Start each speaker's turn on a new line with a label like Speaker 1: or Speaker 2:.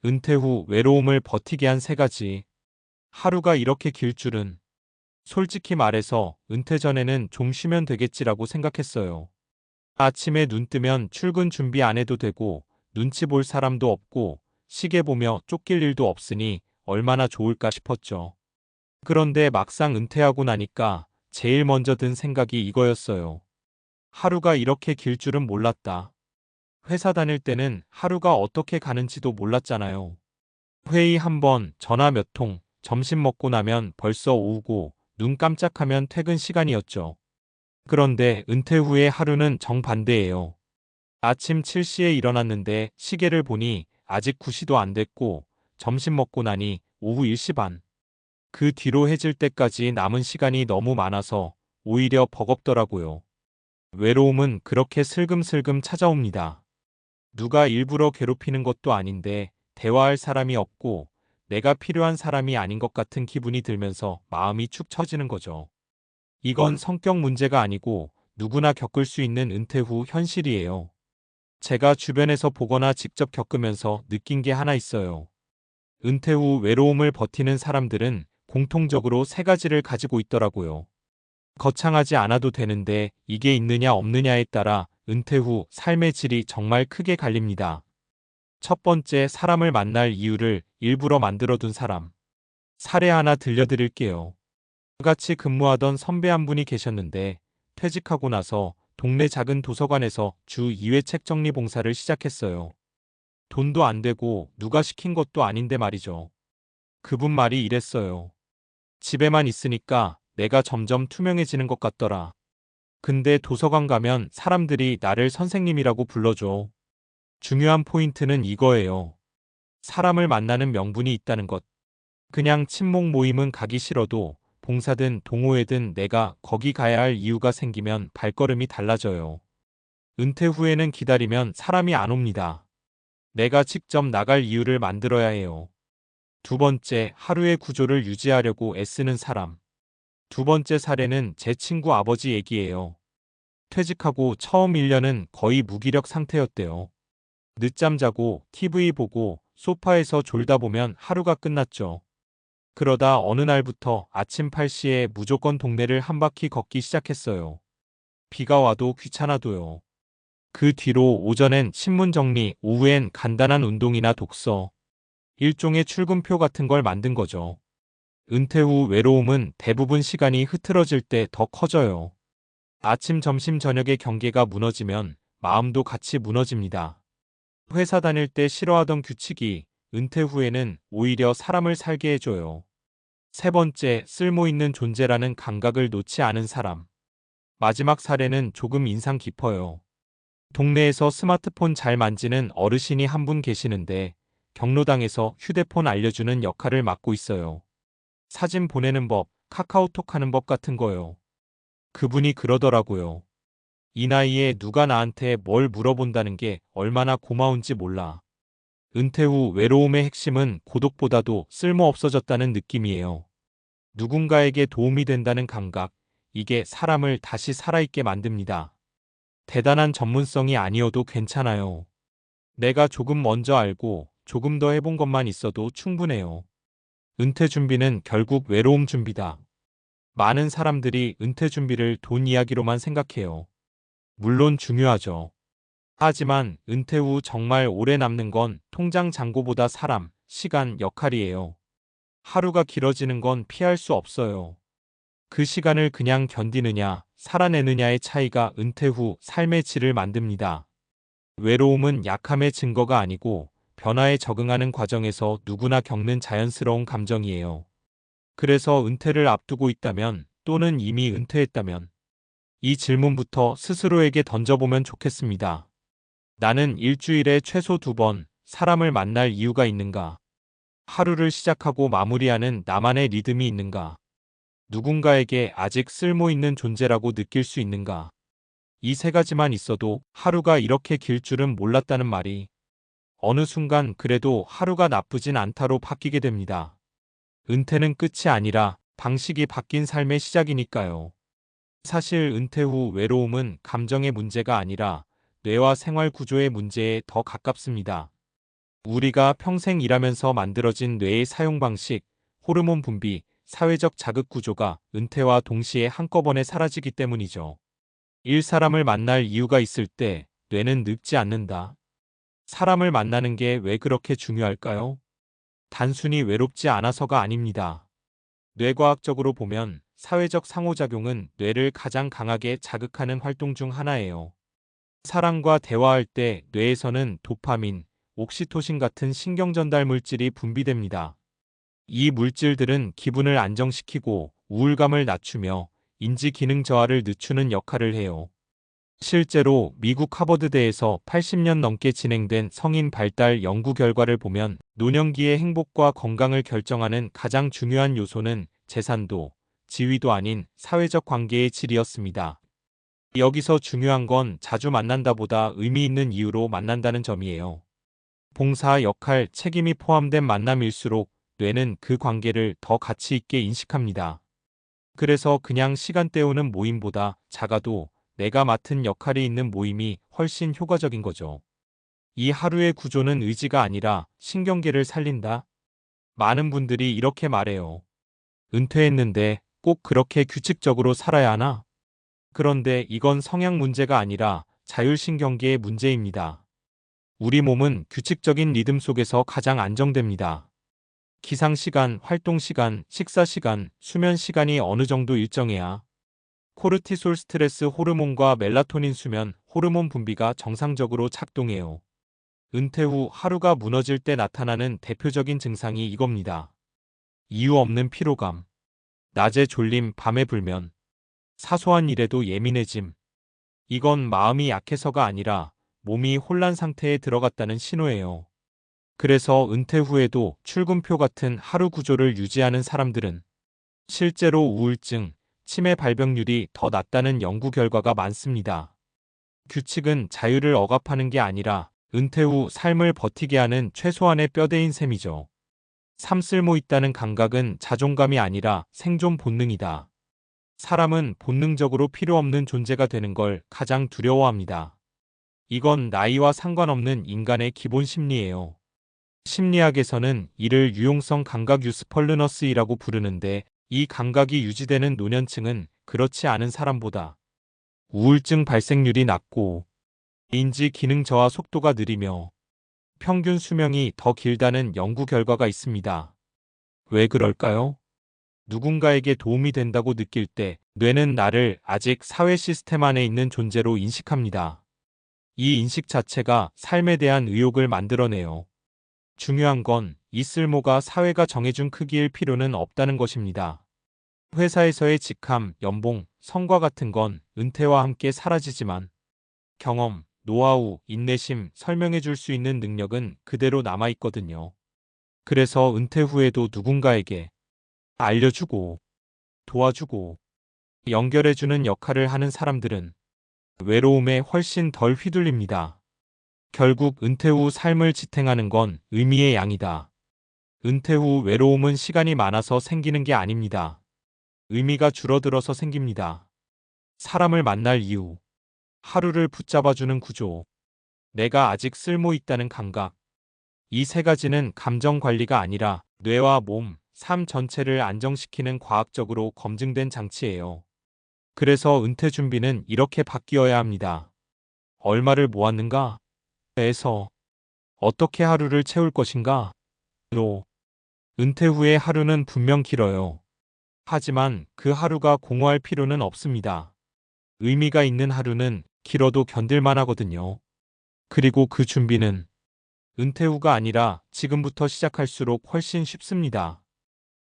Speaker 1: 은퇴 후 외로움을 버티게 한 3가지. 하루가 이렇게 길 줄은. 솔직히 말해서 은퇴 전에는 좀 쉬면 되겠지라고 생각했어요. 아침에 눈 뜨면 출근 준비 안 해도 되고 눈치 볼 사람도 없고 시계 보며 쫓길 일도 없으니 얼마나 좋을까 싶었죠. 그런데 막상 은퇴하고 나니까 제일 먼저 든 생각이 이거였어요. 하루가 이렇게 길 줄은 몰랐다. 회사 다닐 때는 하루가 어떻게 가는지도 몰랐잖아요. 회의 한 번, 전화 몇 통, 점심 먹고 나면 벌써 오후고 눈 깜짝하면 퇴근 시간이었죠. 그런데 은퇴 후의 하루는 정반대예요. 아침 7시에 일어났는데 시계를 보니 아직 9시도 안 됐고 점심 먹고 나니 오후 1시 반. 그 뒤로 해질 때까지 남은 시간이 너무 많아서 오히려 버겁더라고요. 외로움은 그렇게 슬금슬금 찾아옵니다. 누가 일부러 괴롭히는 것도 아닌데 대화할 사람이 없고 내가 필요한 사람이 아닌 것 같은 기분이 들면서 마음이 축 처지는 거죠. 이건 성격 문제가 아니고 누구나 겪을 수 있는 은퇴 후 현실이에요. 제가 주변에서 보거나 직접 겪으면서 느낀 게 하나 있어요. 은퇴 후 외로움을 버티는 사람들은 공통적으로 3가지를 가지고 있더라고요. 거창하지 않아도 되는데 이게 있느냐 없느냐에 따라 은퇴 후 삶의 질이 정말 크게 갈립니다. 첫 번째, 사람을 만날 이유를 일부러 만들어둔 사람. 사례 하나 들려드릴게요. 같이 근무하던 선배 한 분이 계셨는데 퇴직하고 나서 동네 작은 도서관에서 주 2회 책 정리 봉사를 시작했어요. 돈도 안 되고 누가 시킨 것도 아닌데 말이죠. 그분 말이 이랬어요. 집에만 있으니까 내가 점점 투명해지는 것 같더라. 근데 도서관 가면 사람들이 나를 선생님이라고 불러줘. 중요한 포인트는 이거예요. 사람을 만나는 명분이 있다는 것. 그냥 친목 모임은 가기 싫어도 봉사든 동호회든 내가 거기 가야 할 이유가 생기면 발걸음이 달라져요. 은퇴 후에는 기다리면 사람이 안 옵니다. 내가 직접 나갈 이유를 만들어야 해요. 두 번째, 하루의 구조를 유지하려고 애쓰는 사람. 두 번째 사례는 제 친구 아버지 얘기예요. 퇴직하고 처음 1년은 거의 무기력 상태였대요. 늦잠 자고 TV 보고 소파에서 졸다 보면 하루가 끝났죠. 그러다 어느 날부터 아침 8시에 무조건 동네를 한 바퀴 걷기 시작했어요. 비가 와도 귀찮아도요. 그 뒤로 오전엔 신문 정리, 오후엔 간단한 운동이나 독서, 일종의 출근표 같은 걸 만든 거죠. 은퇴 후 외로움은 대부분 시간이 흐트러질 때 더 커져요. 아침, 점심, 저녁의 경계가 무너지면 마음도 같이 무너집니다. 회사 다닐 때 싫어하던 규칙이 은퇴 후에는 오히려 사람을 살게 해줘요. 세 번째, 쓸모있는 존재라는 감각을 놓지 않은 사람. 마지막 사례는 조금 인상 깊어요. 동네에서 스마트폰 잘 만지는 어르신이 한 분 계시는데 경로당에서 휴대폰 알려주는 역할을 맡고 있어요. 사진 보내는 법, 카카오톡 하는 법 같은 거요. 그분이 그러더라고요. 이 나이에 누가 나한테 뭘 물어본다는 게 얼마나 고마운지 몰라. 은퇴 후 외로움의 핵심은 고독보다도 쓸모없어졌다는 느낌이에요. 누군가에게 도움이 된다는 감각, 이게 사람을 다시 살아있게 만듭니다. 대단한 전문성이 아니어도 괜찮아요. 내가 조금 먼저 알고 조금 더 해본 것만 있어도 충분해요. 은퇴 준비는 결국 외로움 준비다. 많은 사람들이 은퇴 준비를 돈 이야기로만 생각해요. 물론 중요하죠. 하지만 은퇴 후 정말 오래 남는 건 통장 잔고보다 사람, 시간, 역할이에요. 하루가 길어지는 건 피할 수 없어요. 그 시간을 그냥 견디느냐, 살아내느냐의 차이가 은퇴 후 삶의 질을 만듭니다. 외로움은 약함의 증거가 아니고 변화에 적응하는 과정에서 누구나 겪는 자연스러운 감정이에요. 그래서 은퇴를 앞두고 있다면 또는 이미 은퇴했다면 이 질문부터 스스로에게 던져보면 좋겠습니다. 나는 일주일에 최소 2번 사람을 만날 이유가 있는가? 하루를 시작하고 마무리하는 나만의 리듬이 있는가? 누군가에게 아직 쓸모있는 존재라고 느낄 수 있는가? 이 3가지만 있어도 하루가 이렇게 길 줄은 몰랐다는 말이 어느 순간 그래도 하루가 나쁘진 않다로 바뀌게 됩니다. 은퇴는 끝이 아니라 방식이 바뀐 삶의 시작이니까요. 사실 은퇴 후 외로움은 감정의 문제가 아니라 뇌와 생활 구조의 문제에 더 가깝습니다. 우리가 평생 일하면서 만들어진 뇌의 사용 방식, 호르몬 분비, 사회적 자극 구조가 은퇴와 동시에 한꺼번에 사라지기 때문이죠. 사람을 만날 이유가 있을 때 뇌는 늙지 않는다. 사람을 만나는 게 왜 그렇게 중요할까요? 단순히 외롭지 않아서가 아닙니다. 뇌과학적으로 보면 사회적 상호작용은 뇌를 가장 강하게 자극하는 활동 중 하나예요. 사람과 대화할 때 뇌에서는 도파민, 옥시토신 같은 신경전달 물질이 분비됩니다. 이 물질들은 기분을 안정시키고 우울감을 낮추며 인지 기능 저하를 늦추는 역할을 해요. 실제로 미국 하버드대에서 80년 넘게 진행된 성인 발달 연구 결과를 보면 노년기의 행복과 건강을 결정하는 가장 중요한 요소는 재산도, 지위도 아닌 사회적 관계의 질이었습니다. 여기서 중요한 건 자주 만난다보다 의미 있는 이유로 만난다는 점이에요. 봉사, 역할, 책임이 포함된 만남일수록 뇌는 그 관계를 더 가치 있게 인식합니다. 그래서 그냥 시간 때우는 모임보다 작아도 내가 맡은 역할이 있는 모임이 훨씬 효과적인 거죠. 이 하루의 구조는 의지가 아니라 신경계를 살린다. 많은 분들이 이렇게 말해요. 은퇴했는데 꼭 그렇게 규칙적으로 살아야 하나? 그런데 이건 성향 문제가 아니라 자율신경계의 문제입니다. 우리 몸은 규칙적인 리듬 속에서 가장 안정됩니다. 기상시간, 활동시간, 식사시간, 수면시간이 어느 정도 일정해야 코르티솔 스트레스 호르몬과 멜라토닌 수면 호르몬 분비가 정상적으로 작동해요. 은퇴 후 하루가 무너질 때 나타나는 대표적인 증상이 이겁니다. 이유 없는 피로감, 낮에 졸림, 밤에 불면, 사소한 일에도 예민해짐. 이건 마음이 약해서가 아니라 몸이 혼란 상태에 들어갔다는 신호예요. 그래서 은퇴 후에도 출근표 같은 하루 구조를 유지하는 사람들은 실제로 우울증, 치매 발병률이 더 낮다는 연구 결과가 많습니다. 규칙은 자유를 억압하는 게 아니라 은퇴 후 삶을 버티게 하는 최소한의 뼈대인 셈이죠. 삶 쓸모 있다는 감각은 자존감이 아니라 생존 본능이다. 사람은 본능적으로 필요 없는 존재가 되는 걸 가장 두려워합니다. 이건 나이와 상관없는 인간의 기본 심리예요. 심리학에서는 이를 유용성 감각 유스펄르너스이라고 부르는데 이 감각이 유지되는 노년층은 그렇지 않은 사람보다 우울증 발생률이 낮고 인지 기능 저하 속도가 느리며 평균 수명이 더 길다는 연구 결과가 있습니다. 왜 그럴까요? 누군가에게 도움이 된다고 느낄 때 뇌는 나를 아직 사회 시스템 안에 있는 존재로 인식합니다. 이 인식 자체가 삶에 대한 의욕을 만들어내요. 중요한 건 이 쓸모가 사회가 정해준 크기일 필요는 없다는 것입니다. 회사에서의 직함, 연봉, 성과 같은 건 은퇴와 함께 사라지지만 경험, 노하우, 인내심, 설명해 줄 수 있는 능력은 그대로 남아있거든요. 그래서 은퇴 후에도 누군가에게 알려주고 도와주고 연결해주는 역할을 하는 사람들은 외로움에 훨씬 덜 휘둘립니다. 결국 은퇴 후 삶을 지탱하는 건 의미의 양이다. 은퇴 후 외로움은 시간이 많아서 생기는 게 아닙니다. 의미가 줄어들어서 생깁니다. 사람을 만날 이유, 하루를 붙잡아주는 구조, 내가 아직 쓸모 있다는 감각. 이 세 가지는 감정 관리가 아니라 뇌와 몸, 삶 전체를 안정시키는 과학적으로 검증된 장치예요. 그래서 은퇴 준비는 이렇게 바뀌어야 합니다. 얼마를 모았는가? 에서 어떻게 하루를 채울 것인가? 로 은퇴 후의 하루는 분명 길어요. 하지만 그 하루가 공허할 필요는 없습니다. 의미가 있는 하루는 길어도 견딜만 하거든요. 그리고 그 준비는 은퇴 후가 아니라 지금부터 시작할수록 훨씬 쉽습니다.